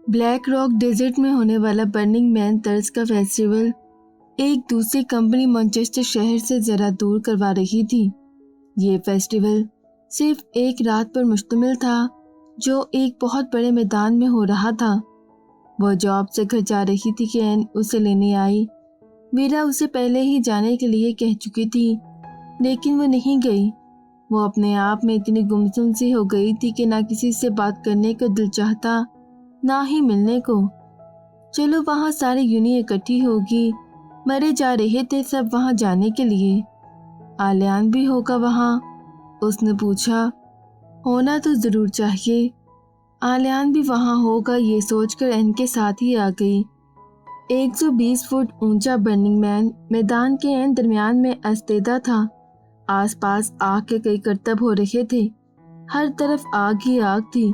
Black rock desert میں ہونے والا برننگ مین طرز کا فیسٹیول ایک دوسری کمپنی مانچسٹر شہر سے ذرا دور کروا رہی تھی۔ یہ فیسٹیول صرف ایک رات پر مشتمل تھا جو ایک بہت بڑے میدان میں ہو رہا تھا۔ وہ جاب سے گھر جا رہی تھی کہ این اسے لینے آئی۔ ویرا اسے پہلے ہی جانے کے لیے کہہ چکی تھی لیکن وہ نہیں گئی۔ وہ اپنے آپ میں اتنی گمسم سی ہو گئی تھی کہ نہ کسی سے بات کرنے کو دل چاہتا نہ ہی ملنے کو۔ چلو وہاں ساری یونی اکٹھی ہوگی، مرے جا رہے تھے سب وہاں جانے کے لیے۔ آلیان بھی ہوگا وہاں؟ اس نے پوچھا۔ ہونا تو ضرور چاہیے، آلیان بھی وہاں ہوگا یہ سوچ کر این کے ساتھ ہی آ گئی۔ 120 فٹ اونچا برننگ مین میدان کے این درمیان میں استیدا تھا۔ آس پاس آگ کے کئی کرتب ہو رہے تھے، ہر طرف آگ ہی آگ تھی۔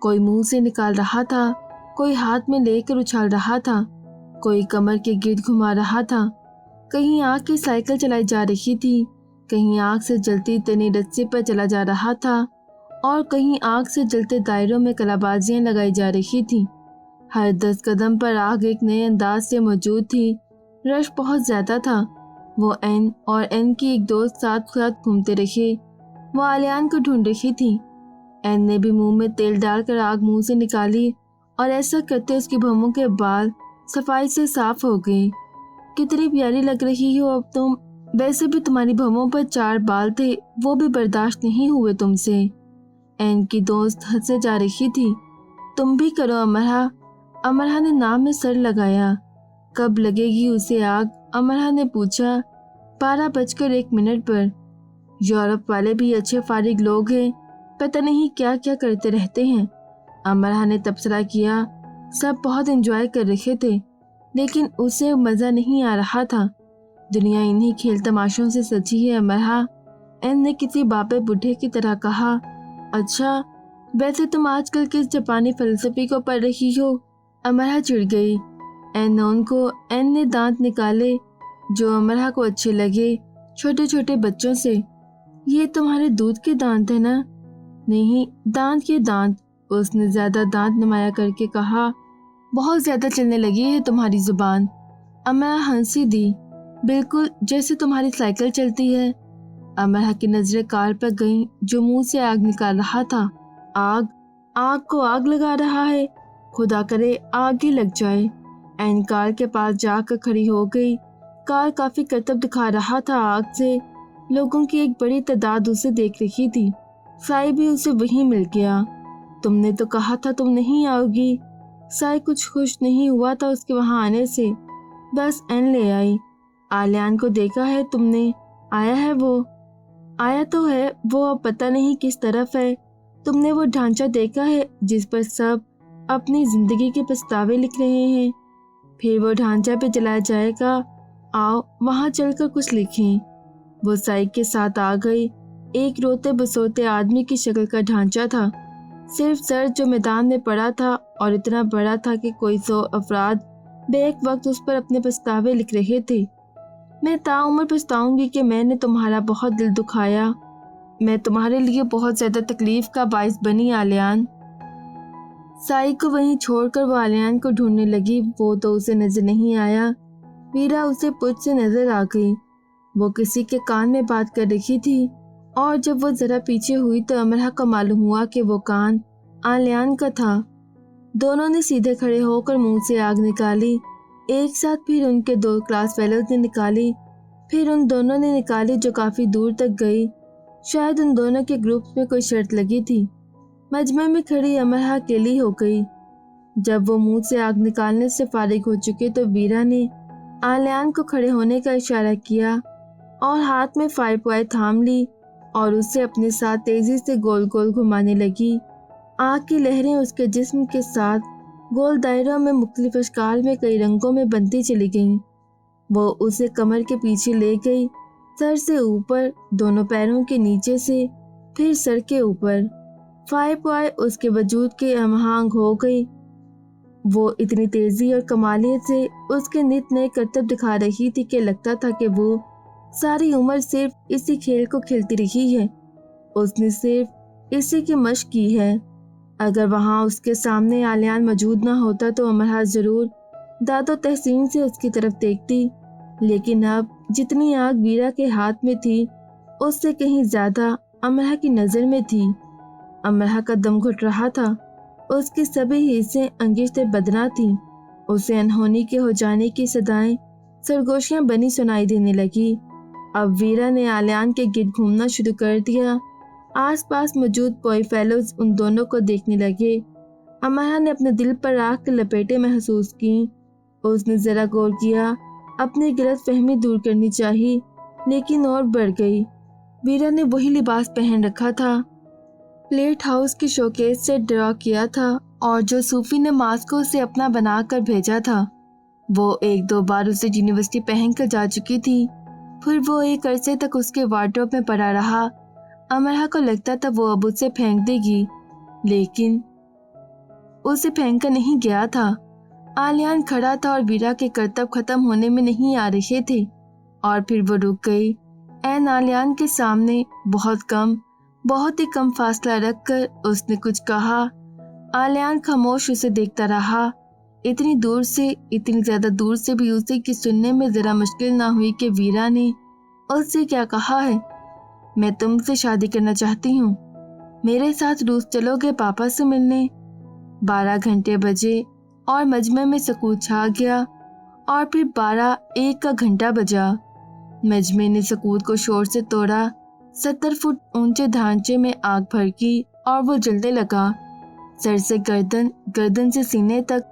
کوئی منہ سے نکال رہا تھا، کوئی ہاتھ میں لے کر اچھال رہا تھا، کوئی کمر کے گرد گھما رہا تھا۔ کہیں آگ کی سائیکل چلائی جا رہی تھی، کہیں آگ سے جلتی تنی رسی پر چلا جا رہا تھا اور کہیں آگ سے جلتے دائروں میں کلابازیاں لگائی جا رہی تھیں۔ ہر 10 قدم پر آگ ایک نئے انداز سے موجود تھی۔ رش بہت زیادہ تھا۔ وہ این اور این کی ایک دوست ساتھ ساتھ گھومتے رہے۔ وہ آلیان کو ڈھونڈ رہی تھی۔ این نے بھی منہ میں تیل ڈال کر آگ منہ سے نکالی اور ایسا کرتے اس کی بھووں کے بال صفائی سے صاف ہو گئے۔ کتنی پیاری لگ رہی ہو اب تم، ویسے بھی تمہاری بھووں پر 4 بال تھے، وہ بھی برداشت نہیں ہوئے تم سے۔ این کی دوست ہنسے جا رہی تھی۔ تم بھی کرو امرہ۔ امرہ نے نام میں سر لگایا۔ کب لگے گی اسے آگ؟ امرہ نے پوچھا۔ 12:01 پر۔ یورپ والے بھی اچھے فارغ لوگ ہیں، پتہ نہیں کیا کیا کرتے رہتے ہیں، امرہ نے تبصرہ کیا۔ سب بہت انجوائے کر رہے تھے لیکن اسے مزہ نہیں آ رہا تھا۔ دنیا انہی کھیل تماشوں سے سجی ہے امرہ، این نے کسی باپے بڈھے کی طرح کہا۔ اچھا، ویسے تم آج کل کس جاپانی فلسفی کو پڑھ رہی ہو؟ امرہ چڑ گئی۔ این نے دانت نکالے جو امرہ کو اچھے لگے، چھوٹے چھوٹے بچوں سے۔ یہ تمہارے دودھ کے دانت ہیں نا؟ نہیں، دانت کے دانت، اس نے زیادہ دانت نمایاں کر کے کہا۔ بہت زیادہ چلنے لگی ہے تمہاری زبان۔ امرہ ہنسی دی۔ بالکل جیسے تمہاری سائیکل چلتی ہے۔ امرہ کی نظریں کار پر گئیں جو منہ سے آگ نکال رہا تھا۔ آگ کو آگ لگا رہا ہے، خدا کرے آگ ہی لگ جائے۔ این کار کے پاس جا کر کھڑی ہو گئی۔ کار کافی کرتب دکھا رہا تھا آگ سے۔ لوگوں کی ایک بڑی تعداد اسے دیکھ رہی تھی۔ سائی بھی اسے وہیں مل گیا۔ تم نے تو کہا تھا تم نہیں آؤ گی۔ سائی کچھ خوش نہیں ہوا تھا اس کے وہاں آنے سے، بس این لے آئی۔ آلیان کو دیکھا ہے تم نے؟ آیا ہے وہ؟ آیا تو ہے، وہ اب پتہ نہیں کس طرف ہے۔ تم نے وہ ڈھانچہ دیکھا ہے جس پر سب اپنی زندگی کے پچھتاوے لکھ رہے ہیں؟ پھر وہ ڈھانچہ پہ جلایا جائے گا، آؤ وہاں چل کر کچھ لکھیں۔ وہ سائی کے ساتھ آ گئی۔ ایک روتے بسوتے آدمی کی شکل کا ڈھانچہ تھا، صرف سر جو میدان میں پڑا تھا اور اتنا بڑا تھا کہ کوئی 100 افراد بیک وقت اس پر اپنے پچھتاوے لکھ رہے تھے۔ میں تاعمر پچھتاؤں گی کہ میں نے تمہارا بہت دل دکھایا، میں تمہارے لیے بہت زیادہ تکلیف کا باعث بنی آلیان۔ سائی کو وہیں چھوڑ کر وہ آلیان کو ڈھونڈنے لگی۔ وہ تو اسے نظر نہیں آیا۔ ویرا اسے پچھ سے نظر آ گئی۔ وہ کسی کے کان میں بات کر رہی تھی اور جب وہ ذرا پیچھے ہوئی تو امرہ کو معلوم ہوا کہ وہ کان آلیان کا تھا۔ دونوں نے سیدھے کھڑے ہو کر منہ سے آگ نکالی ایک ساتھ، پھر ان کے 2 کلاس فیلوز نے نکالی، پھر ان دونوں نے نکالی جو کافی دور تک گئی۔ شاید ان دونوں کے گروپس میں کوئی شرط لگی تھی۔ مجمع میں کھڑی امرہ اکیلی ہو گئی۔ جب وہ منہ سے آگ نکالنے سے فارغ ہو چکے تو ویرا نے آلیان کو کھڑے ہونے کا اشارہ کیا اور ہاتھ میں فائر پوائے تھام لی اور اسے اپنے ساتھ تیزی سے گول گول گھمانے لگی۔ آگ کی لہریں اس کے جسم کے ساتھ گول دائروں میں مختلف اشکال میں کئی رنگوں میں بنتی چلی گئیں۔ وہ اسے کمر کے پیچھے لے گئی، سر سے اوپر، دونوں پیروں کے نیچے سے، پھر سر کے اوپر۔ فائر پوائے اس کے وجود کے ہم آہنگ ہو گئی۔ وہ اتنی تیزی اور کمالیت سے اس کے نت نئے کرتب دکھا رہی تھی کہ لگتا تھا کہ وہ ساری عمر صرف اسی کھیل کو کھیلتی رہی ہے۔ اس نے صرف اسی کی مشق کی ہے۔ اگر وہاں اس کے سامنے آلیان موجود نہ ہوتا تو امرہ ضرور داد و تحسین سے اس کی طرف دیکھتی، لیکن اب جتنی آگ ویرا کے ہاتھ میں تھی اس سے کہیں زیادہ امرہ کی نظر میں تھی۔ امرہ کا دم گھٹ رہا تھا، اس کی سبھی حصیں انگشت بدنا تھیں۔ اسے انہونی کے ہو جانے کی صدائیں سرگوشیاں بنی سنائی دینے لگی۔ اب ویرا نے آلیان کے گرد گھومنا شروع کر دیا۔ آس پاس موجود پوئی فیلوز ان دونوں کو دیکھنے لگے۔ امرہ نے اپنے دل پر آگ کے لپیٹیں محسوس کی۔ اس نے ذرا غور کیا، اپنی غلط فہمی دور کرنی چاہی، لیکن اور بڑھ گئی۔ ویرا نے وہی لباس پہن رکھا تھا، پلیٹ ہاؤس کی شوکیس سے ڈرا کیا تھا اور جو صوفی نے ماسکو سے اپنا بنا کر بھیجا تھا۔ وہ ایک دو بار اسے یونیورسٹی پہن کر جا چکی تھی، پھر وہ ایک عرصے تک اس کے وارڈروب میں پڑا رہا۔ امرہ کو لگتا تھا وہ اب اسے پھینک دے گی، لیکن اسے پھینکا نہیں گیا تھا۔ آلیان کھڑا تھا اور ویرا کے کرتب ختم ہونے میں نہیں آ رہے تھے، اور پھر وہ رک گئی۔ عین آلیان کے سامنے بہت ہی کم فاصلہ رکھ کر اس نے کچھ کہا۔ آلیان خاموش اسے دیکھتا رہا۔ اتنی زیادہ دور سے بھی اسے کی سننے میں ذرا مشکل نہ ہوئی کہ ویرا نے اس سے کیا کہا ہے۔ میں تم سے شادی کرنا چاہتی ہوں، میرے ساتھ روس چلو گے پاپا سے ملنے؟ 12 گھنٹے بجے اور مجمع میں سکوت چھا گیا، اور پھر 12:01 کا گھنٹہ بجا۔ مجمع نے سکوت کو شور سے توڑا۔ 70 فٹ اونچے ڈھانچے میں آگ بھڑکی اور وہ جلنے لگا، سر سے گردن سے سینے تک،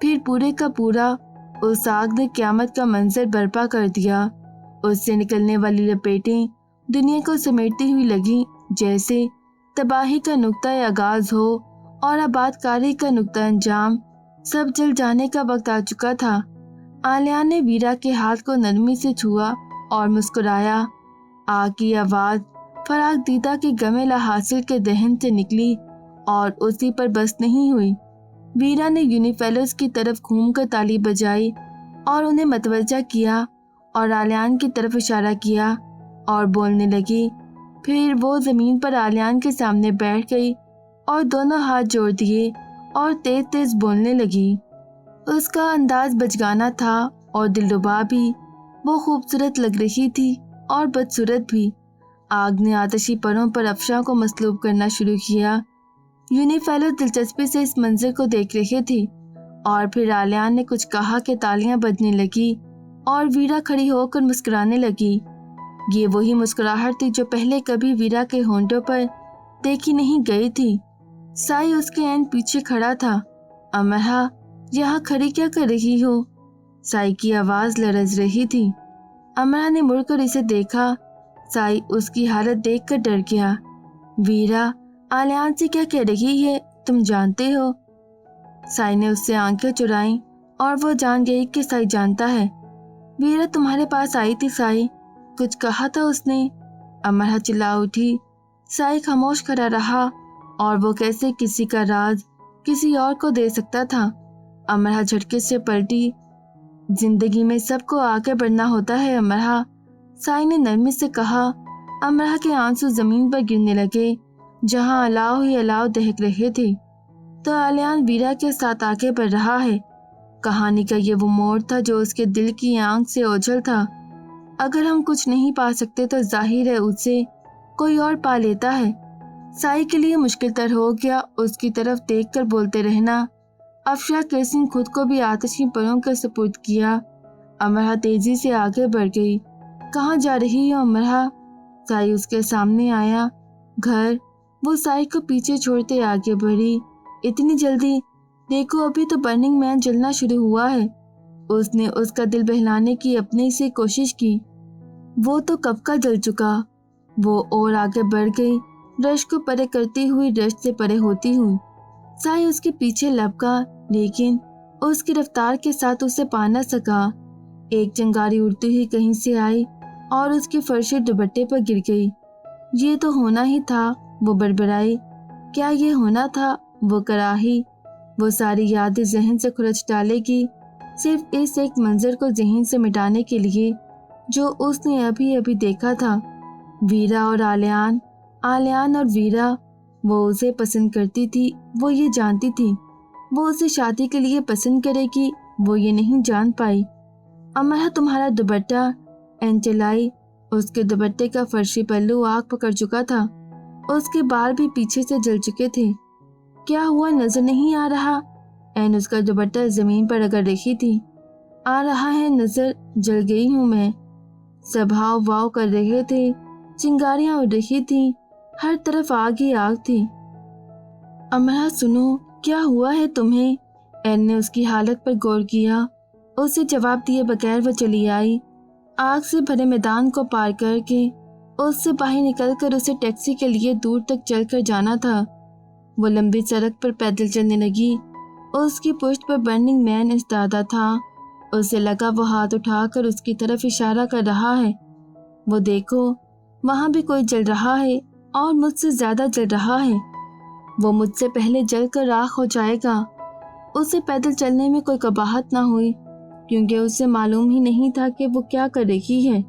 پھر پورے کا پورا۔ اس آگ نے قیامت کا منظر برپا کر دیا۔ اس سے نکلنے والی لپیٹیں دنیا کو سمیٹتی ہوئی لگیں، جیسے تباہی کا نقطہ آغاز ہو اور آباد کاری کا نقطہ انجام۔ سب جل جانے کا وقت آ چکا تھا۔ آلیان نے ویرا کے ہاتھ کو نرمی سے چھوا اور مسکرایا۔ آگ کی آواز فراق دیدہ کے گمے حاصل کے دہن سے نکلی اور اسی پر بس نہیں ہوئی۔ ویرا نے یونیفیلوز کی طرف گھوم کر تالی بجائی اور انہیں متوجہ کیا اور آلیان کی طرف اشارہ کیا اور بولنے لگی۔ پھر وہ زمین پر آلیان کے سامنے بیٹھ گئی اور دونوں ہاتھ جوڑ دیے اور تیز تیز بولنے لگی۔ اس کا انداز بچگانہ تھا اور دلربا بھی۔ وہ خوبصورت لگ رہی تھی اور بدصورت بھی۔ آگ نے آتشی پروں پر افشاں کو مسلوب کرنا شروع کیا۔ یونیفیلو دلچسپی سے اس منظر کو دیکھ رہے تھی، اور پھر آلیان نے کچھ کہا کہ تالیاں بجنے لگی اور ویرا کھڑی ہو کر مسکرانے لگی۔ یہ وہی مسکراہٹ تھی جو پہلے کبھی ویرا کے ہونٹوں پر دیکھی نہیں گئی تھی۔ سائی اس کے عین پیچھے کھڑا تھا۔ امرہ، یہاں کھڑی کیا کر رہی ہو؟ سائی کی آواز لرز رہی تھی۔ امرہ نے مڑ کر اسے دیکھا۔ سائی اس کی حالت دیکھ کر ڈر گیا۔ ویرا آلیان سے کیا کہہ رہی ہے، تم جانتے ہو؟ سائی نے اس سے آنکھیں چرائیں اور وہ جان گئی کہ سائی جانتا ہے۔ ویرا تمہارے پاس آئی تھی سائی، کچھ کہا تھا اس نے؟ امرہ چلا اٹھی۔ سائی خاموش کھڑا رہا، اور وہ کیسے کسی کا راز کسی اور کو دے سکتا تھا؟ امرہ جھٹکے سے پلٹی۔ زندگی میں سب کو آگے بڑھنا ہوتا ہے امرہ، سائی نے نرمی سے کہا۔ امرہ کے آنسو زمین پر گرنے لگے جہاں الاؤ ہی الاؤ دہک رہے تھے۔ تو آلیان ویرا کے ساتھ آگے بڑھ رہا ہے۔ کہانی کا یہ وہ موڑ تھا جو اس کے دل کی آنکھ سے اوجھل تھا۔ اگر ہم کچھ نہیں پا سکتے تو ظاہر ہے اسے کوئی اور پا لیتا ہے۔ سائی کے لیے مشکل تر ہو گیا اس کی طرف دیکھ کر بولتے رہنا۔ افشا کیسن خود کو بھی آتشی پروں کے سپرد کیا۔ امرہ تیزی سے آگے بڑھ گئی۔ کہاں جا رہی ہو امرہ؟ سائی اس کے سامنے آیا۔ گھر۔ وہ سائی کو پیچھے چھوڑتے آگے بڑھی۔ اتنی جلدی؟ دیکھو ابھی تو برننگ مین جلنا شروع ہوا ہے۔ اس نے اس کا دل بہلانے کی اپنے سے کوشش کی۔ وہ تو کب کا جل چکا۔ وہ اور آگے بڑھ گئی، رش کو پرے کرتی ہوئی رش سے پرے ہوتی ہوئی۔ سائی اس کے پیچھے لپکا، لیکن اس کی رفتار کے ساتھ اسے پا نہ سکا۔ ایک چنگاری اڑتی ہوئی کہیں سے آئی اور اس کے فرشی دوپٹے پر گر گئی۔ یہ تو ہونا ہی تھا، وہ بڑبڑائی۔ کیا یہ ہونا تھا؟ وہ کراہی۔ وہ ساری یادیں ذہن سے کھرچ ڈالے گی، صرف اس ایک منظر کو ذہن سے مٹانے کے لیے جو اس نے ابھی ابھی دیکھا تھا۔ ویرا اور آلیان اور ویرا، वो उसे पसंद करती थी, वो ये जानती थी। वो उसे शादी के लिए पसंद करेगी, वो ये नहीं जान पाई। अमरा, तुम्हारा दुपट्टा। एंजेलाई, उसके दुपट्टे का फर्शी पल्लू आग पकड़ चुका था। उसके बाल भी पीछे से जल चुके थे। क्या हुआ, नजर नहीं आ रहा? एन उसका दुपट्टा जमीन पर रगड़ रही थी। आ रहा है नजर, जल गई हूँ मैं। सब हाव वाव कर रहे थे, चिंगारियां उड़ रही थी, हर तरफ आग ही आग थी। अमरा सुनो, क्या हुआ है तुम्हें? एन ने उसकी हालत पर गौर किया। उसे जवाब दिए बगैर वो चली आई। आग से भरे मैदान को पार करके उससे बाहर निकलकर उसे टैक्सी के लिए दूर तक चलकर जाना था। वो लंबी सड़क पर पैदल चलने लगी। उसकी पुश्त पर बर्निंग मैन इस्तादा था। उसे लगा वो हाथ उठाकर उसकी तरफ इशारा कर रहा है। वो देखो, वहां भी कोई जल रहा है और मुझसे ज्यादा जल रहा है। वो मुझसे पहले जलकर राख हो जाएगा। उसे पैदल चलने में कोई कबाहत ना हुई, क्योंकि उसे मालूम ही नहीं था कि वो क्या कर रही है।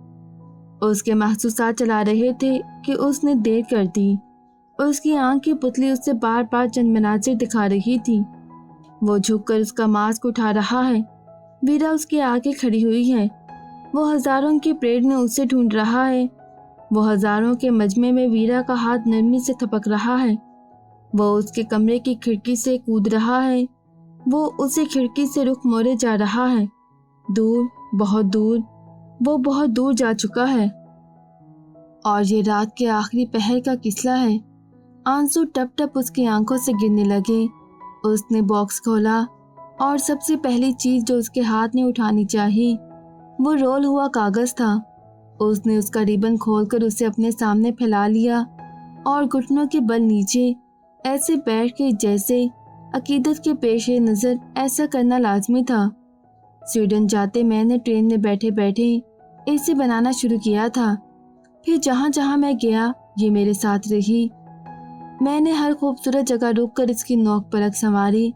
उसके महसूसात चला रहे थे कि उसने देर कर दी। उसकी आंख की पुतली उससे बार बार चंद मनाजिर दिखा रही थी। वो झुककर उसका मास्क उठा रहा है। वीरा उसके आगे खड़ी हुई है। वो हजारों की परेड में उसे ढूंढ रहा है। वो हजारों के मजमे में वीरा का हाथ नरमी से थपक रहा है। वो उसके कमरे की खिड़की से कूद रहा है। वो उसे खिड़की से रुख मोड़े जा रहा है। दूर, बहुत दूर, वो बहुत दूर जा चुका है। और ये रात के आखिरी पहर का किस्सा है। आंसू टप टप उसकी आंखों से गिरने लगे। उसने बॉक्स खोला और सबसे पहली चीज जो उसके हाथ में उठानी चाहिए वो रोल हुआ कागज था। उसने उसका रिबन खोलकर उसे अपने सामने फैला लिया और घुटनों के बल नीचे ऐसे बैठ के जैसे अकीदत के पेश नजर ऐसा करना लाजमी था। स्वीडन जाते मैंने ट्रेन में बैठे बैठे इसे बनाना शुरू किया था। फिर जहाँ जहाँ मैं गया ये मेरे साथ रही। मैंने हर खूबसूरत जगह रुककर इसकी नोक परख संवारी।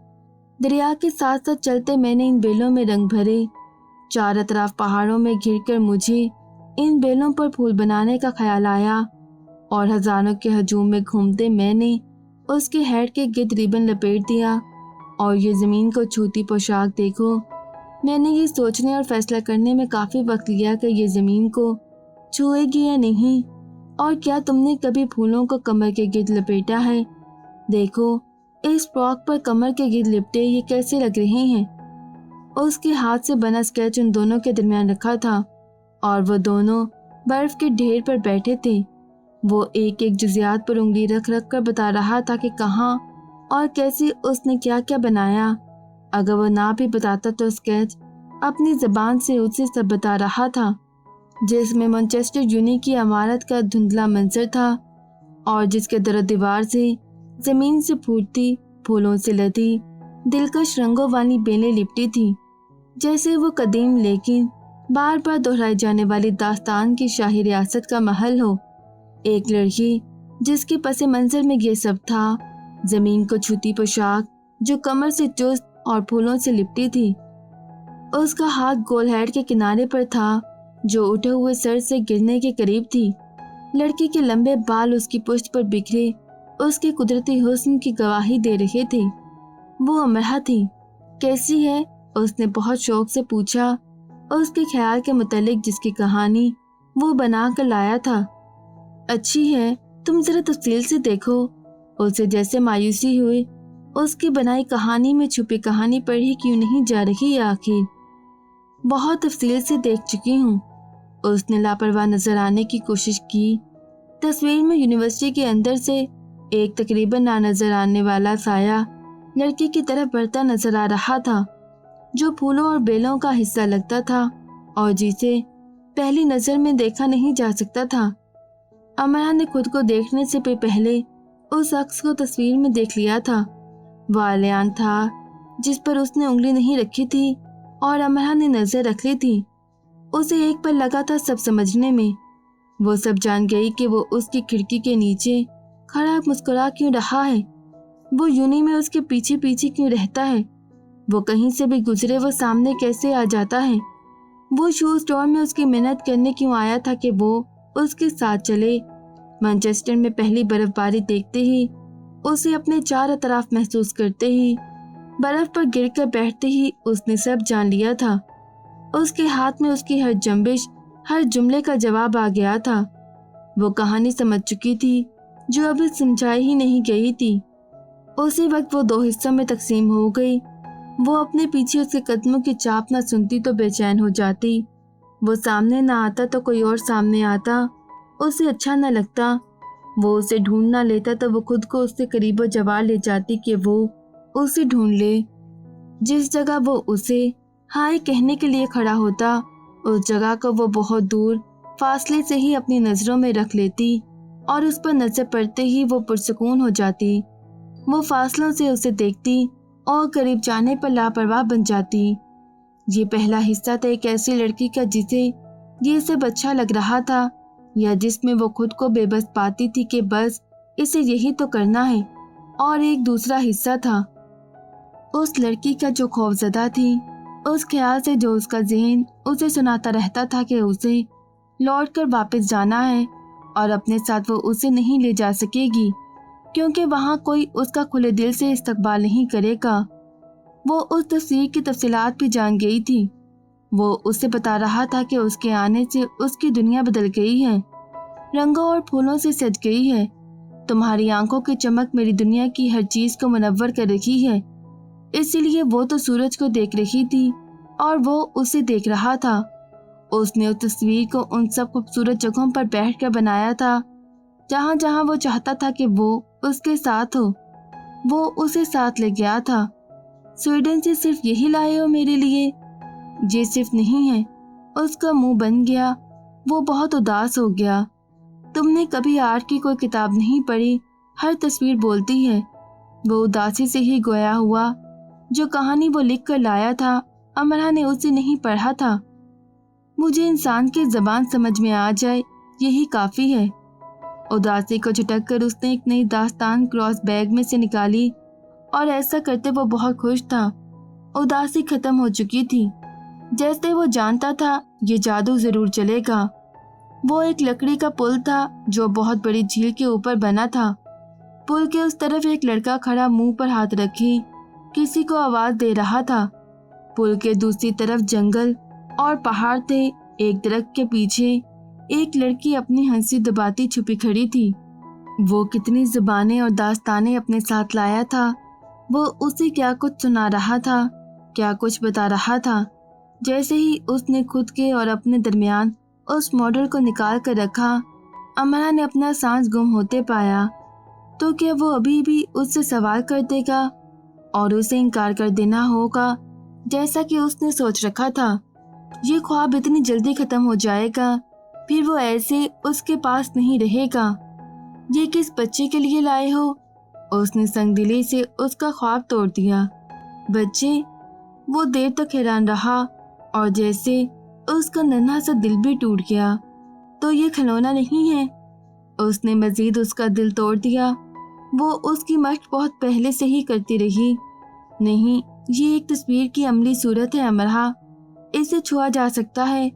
दरिया के साथ साथ चलते मैंने इन बेलों में रंग भरे। चारों तरफ पहाड़ों में घिरकर मुझे इन बेलों पर फूल बनाने का ख्याल आया और हजारों के हजूम में घूमते मैंने उसके हेड के गिर्द रिबन लपेट दिया। और ये जमीन को छूती पोशाक देखो। मैंने ये सोचने और फैसला करने में काफी वक्त लिया कि ये जमीन को छुएगी या नहीं। और क्या तुमने कभी फूलों को कमर के गिर्द लपेटा है? देखो, इस फ्रॉक पर कमर के गिर्द लिपटे ये कैसे लग रहे हैं। उसके हाथ से बना स्केच उन दोनों के दरमियान रखा था और वो दोनों बर्फ के ढेर पर बैठे थे। वो एक एक जुजियात पर उंगली रख रख कर बता रहा था कि कहाँ और कैसे उसने क्या क्या बनाया। अगर वो ना भी बताता तो स्केच अपनी जबान से उसे सब बता रहा था, जिसमें मैनचेस्टर यूनि की इमारत का धुंधला मंजर था और जिसके दर दीवार से जमीन से फूटती फूलों से लदी दिलकश रंगों वाली बेलें लिपटी थी, जैसे वो कदीम लेकिन बार बार दोहराई जाने वाली दास्तान की शाही रियासत का महल हो। एक लड़की जिसके पसे मंजर में ये सब था, जमीन को छूती पोशाक जो कमर से चुस्त और फूलों से लिपटी थी। उसका हाथ गोल हेड के किनारे पर था जो उठे हुए सर से गिरने के करीब थी। लड़की के लंबे बाल उसकी पुश्त पर बिखरे उसके कुदरती हुस्न की गवाही दे रहे थे। वो अमरा थी। कैसी है? उसने बहुत शौक से पूछा, उसके ख्याल के मुतालिक जिसकी कहानी वो बना कर लाया था। अच्छी है, तुम जरा तफसील से देखो। उसे जैसे मायूसी हुई। उसकी बनाई कहानी में छुपी कहानी पढ़ी क्यों नहीं जा रही आखिर? बहुत तफसील से देख चुकी हूँ। उसने लापरवाह नजर आने की कोशिश की। तस्वीर में यूनिवर्सिटी के अंदर से एक तकरीबन ना नजर आने वाला साया लड़की की तरफ बढ़ता नजर आ रहा था, जो फूलों और बेलों का हिस्सा लगता था और जिसे पहली नजर में देखा नहीं जा सकता था। अमरा ने खुद को देखने से पहले उस शख्स को तस्वीर में देख लिया था। वो आलियान था जिस पर उसने उंगली नहीं रखी थी और अमरा ने नजर रख ली थी। उसे एक पल लगा था सब समझने में। वो सब जान गई कि वो उसकी खिड़की के नीचे खड़ा मुस्कुरा क्यों रहा है। वो यूनी में उसके पीछे पीछे क्यों रहता है। वो कहीं से भी गुजरे वो सामने कैसे आ जाता है। वो शू स्टोर में उसकी मेहनत करने क्यों आया था कि वो उसके साथ चले। मैनचेस्टर में पहली बर्फबारी देखते ही उसे अपने चारों तरफ महसूस करते ही, बर्फ पर गिरकर बैठते ही उसने सब जान लिया था। उसके हाथ में उसकी हर जंबिश, हर जुमले का जवाब आ गया था। वो कहानी समझ चुकी थी जो अभी समझाई ही नहीं गई थी। उसी वक्त वो दो हिस्सों में तकसीम हो गई। वो अपने पीछे उसके कदमों की चाप न सुनती तो बेचैन हो जाती। वो सामने ना आता तो कोई और सामने आता, उसे अच्छा न लगता। वो उसे ढूंढ ना लेता तो वो खुद को उससे करीबो जवार ले जाती कि वो उसे ढूंढ ले। जिस जगह वो उसे हाय कहने के लिए खड़ा होता, उस जगह को वो बहुत दूर फासले से ही अपनी नजरों में रख लेती और उस पर नजर पड़ते ही वो पुरसुकून हो जाती। वो फासलों से उसे देखती और करीब जाने पर लापरवाह बन जाती। ये पहला हिस्सा था एक ऐसी लड़की का जिसे ये सब अच्छा लग रहा था, या जिसमें वो खुद को बेबस पाती थी कि बस इसे यही तो करना है। और एक दूसरा हिस्सा था उस लड़की का जो खौफजदा थी, उस ख्याल से जो उसका ज़हन उसे सुनाता रहता था कि उसे लौटकर वापस जाना है और अपने साथ वो उसे नहीं ले जा सकेगी, क्योंकि वहाँ कोई उसका खुले दिल से इस्तकबाल नहीं करेगा। वो उस तस्वीर की तफसीलात भी जान गई थी। वो उसे बता रहा था कि उसके आने से उसकी दुनिया बदल गई है, रंगों और फूलों से सज गई है। तुम्हारी आंखों की चमक मेरी दुनिया की हर चीज को मुनव्वर कर रही है। इसीलिए वो तो सूरज को देख रही थी और वो उसे देख रहा था। उसने उस तस्वीर को उन सब खूबसूरत जगहों पर बैठकर बनाया था जहां जहां वो चाहता था कि वो उसके साथ हो। वो उसे साथ ले गया था। स्वीडन से सिर्फ यही लाए हो मेरे लिए? ये सिर्फ नहीं है। उसका मुंह बन गया। वो बहुत उदास हो गया। तुमने कभी आर्ट की कोई किताब नहीं पढ़ी? हर तस्वीर बोलती है। वो उदासी से ही गोया हुआ। जो कहानी वो लिख कर लाया था, अमरा ने उसे नहीं पढ़ा था। मुझे इंसान की ज़बान समझ में आ जाए, यही काफ़ी है। उदासी को झटक कर उसने एक नई दास्तान क्रॉस बैग में से निकाली और ऐसा करते वो बहुत खुश था। उदासी खत्म हो चुकी थी। जैसे वो जानता था ये जादू जरूर चलेगा। वो एक लकड़ी का पुल था जो बहुत बड़ी झील के ऊपर बना था। पुल के उस तरफ एक लड़का खड़ा मुंह पर हाथ रखी किसी को आवाज दे रहा था। पुल के दूसरी तरफ जंगल और पहाड़ थे। एक दरख्त के पीछे एक लड़की अपनी हंसी दबाती छुपी खड़ी थी। वो कितनी जुबानें और दास्तानें अपने साथ लाया था। वो उसे क्या कुछ सुना रहा था, क्या कुछ बता रहा था। जैसे ही उसने खुद के और अपने दरमियान उस मॉडल को निकाल कर रखा, अमरा ने अपना सांस गुम होते पाया। तो क्या वो अभी भी उससे सवाल कर देगा और उसे इनकार कर देना होगा जैसा कि उसने सोच रखा था? ये ख्वाब इतनी जल्दी खत्म हो जाएगा, फिर वो ऐसे उसके पास नहीं रहेगा। ये किस बच्चे के लिए लाए हो? उसने संगदिली से उसका ख्वाब तोड़ दिया। बच्चे? वो देर तक हैरान रहा और जैसे उसका नन्हा सा दिल भी टूट गया। तो ये खिलौना नहीं है? उसने मजीद उसका दिल तोड़ दिया। वो उसकी मशक बहुत पहले से ही करती रही। नहीं, ये एक तस्वीर की अमली सूरत है अमरहा। इसे छुआ जा सकता है,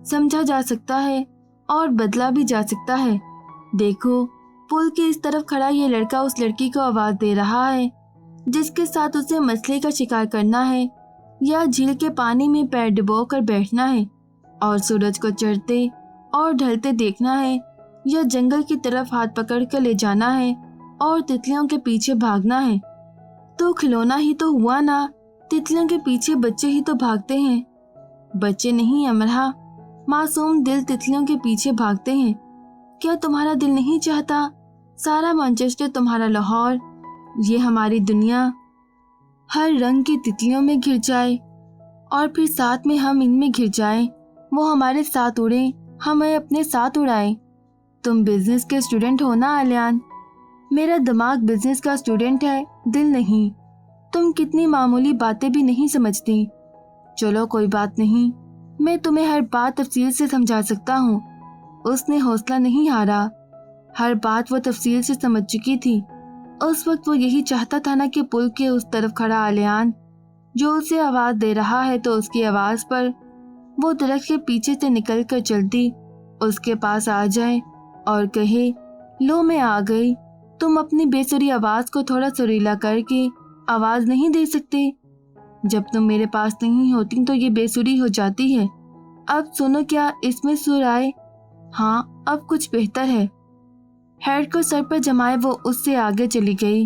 समझा जा सकता है और बदला भी जा सकता है। देखो, पुल के इस तरफ खड़ा ये लड़का उस लड़की को आवाज दे रहा है जिसके साथ उसे मछली का शिकार करना है, या झील के पानी में पैर डुबो कर बैठना है और सूरज को चढ़ते और ढलते देखना है, या जंगल की तरफ हाथ पकड़ कर ले जाना है और तितलियों के पीछे भागना है। तो खिलौना ही तो हुआ ना। तितलियों के पीछे बच्चे ही तो भागते हैं। बच्चे नहीं अमरहा, मासूम दिल तितलियों के पीछे भागते हैं। क्या तुम्हारा दिल नहीं चाहता सारा मैनचेस्टर, तुम्हारा लाहौर, ये हमारी दुनिया हर रंग की तितलियों में घिर जाए और फिर साथ में हम इनमें घिर जाएं? वो हमारे साथ उड़े, हमें अपने साथ उड़ाएं। तुम बिजनेस के स्टूडेंट हो ना आलियान? मेरा दिमाग बिजनेस का स्टूडेंट है, दिल नहीं। तुम कितनी मामूली बातें भी नहीं समझती। चलो कोई बात नहीं, मैं तुम्हें हर बात तफसील से समझा सकता हूँ। उसने हौसला नहीं हारा। हर बात वो तफसील से समझ चुकी थी। उस वक्त वो यही चाहता था ना कि पुल के उस तरफ खड़ा आलियान जो उसे आवाज दे रहा है, तो उसकी आवाज पर वो दरख्त के पीछे से निकल कर चलती उसके पास आ जाए और कहे, लो मैं आ गई। तुम अपनी बेसुरी आवाज को थोड़ा सुरीला करके आवाज नहीं दे सकते? जब तुम मेरे पास नहीं होती तो ये बेसुरी हो जाती है। अब सुनो, क्या इसमें सुर आए? हाँ, अब कुछ बेहतर है। हेड को सर पर जमाए वो उससे आगे चली गई।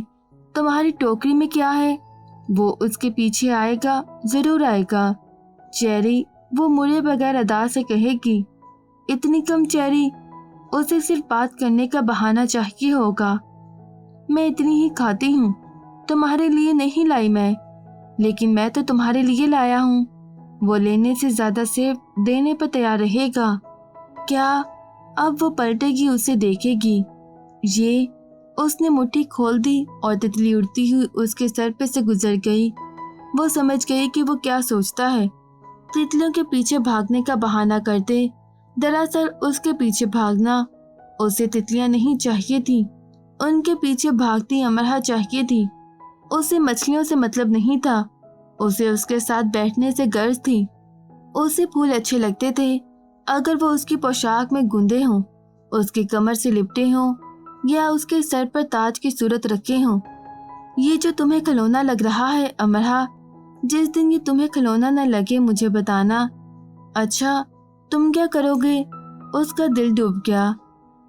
तुम्हारी टोकरी में क्या है? वो उसके पीछे आएगा, जरूर आएगा। चेरी, वो मुड़े बगैर अदा से कहेगी। इतनी कम चेरी? उसे सिर्फ बात करने का बहाना चाहिए होगा। मैं इतनी ही खाती हूँ, तुम्हारे लिए नहीं लाई मैं, लेकिन मैं तो तुम्हारे लिए लाया हूँ। वो लेने से ज्यादा सेब देने पर तैयार रहेगा। क्या? अब वो पलटेगी, उसे देखेगी। ये, उसने मुट्ठी खोल दी और तितली उड़ती हुई उसके सर पे से गुजर गई। वो समझ गई कि वो क्या सोचता है। तितलियों के पीछे भागने का बहाना करते, दरअसल उसके पीछे भागना। उसे तितलियां नहीं चाहिए थी, उनके पीछे भागती अमरहा चाहिए थी। उसे मछलियों से मतलब नहीं था, उसे उसके साथ बैठने से गर्ज थी। उसे फूल अच्छे लगते थे अगर वो उसकी पोशाक में गुंदे हों, उसकी कमर से लिपटे हों या उसके सर पर ताज की सूरत रखे हों। ये जो तुम्हें खिलौना लग रहा है अमरहा, जिस दिन ये तुम्हें खिलौना न लगे मुझे बताना। अच्छा, तुम क्या करोगे? उसका दिल डूब गया।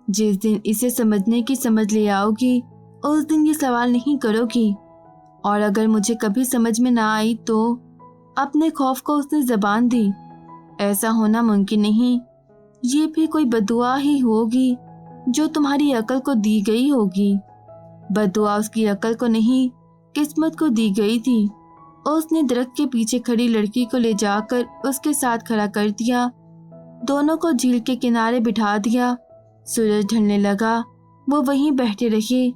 जिस दिन इसे समझने की समझ ले आओगी, उस दिन ये सवाल नहीं करोगी। और अगर मुझे कभी समझ में ना आई तो? अपने खौफ को उसने जबान दी। ऐसा होना मुमकिन नहीं। ये भी कोई बददुआ ही होगी जो तुम्हारी अकल को दी गई होगी। बददुआ उसकी अकल को नहीं, किस्मत को दी गई थी। उसने दरख्त के पीछे खड़ी लड़की को ले जाकर उसके साथ खड़ा कर दिया। दोनों को झील के किनारे बिठा दिया। सूरज ढलने लगा, वो वहीं बैठे रहे।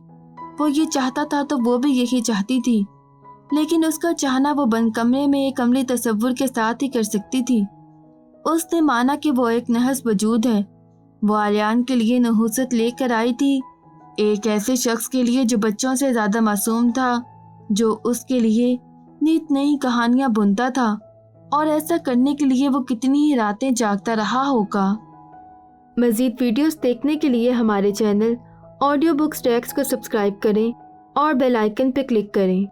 वो ये चाहता था तो वो भी यही चाहती थी, लेकिन उसका चाहना वो बंद कमरे में एक अमली तसव्वुर के साथ ही कर सकती थी। उसने माना कि वो एक नहस वजूद है। वो आलियान के लिए नहूसत लेकर आई थी, एक ऐसे शख्स के लिए जो बच्चों से ज्यादा मासूम था, जो उसके लिए नित नई कहानियां बुनता था। और ऐसा करने के लिए वो कितनी ही रातें जागता रहा होगा। मज़ीद वीडियोस देखने के लिए हमारे चैनल ऑडियो बुक्स टैक्स को सब्सक्राइब करें और बेल आइकन पर क्लिक करें।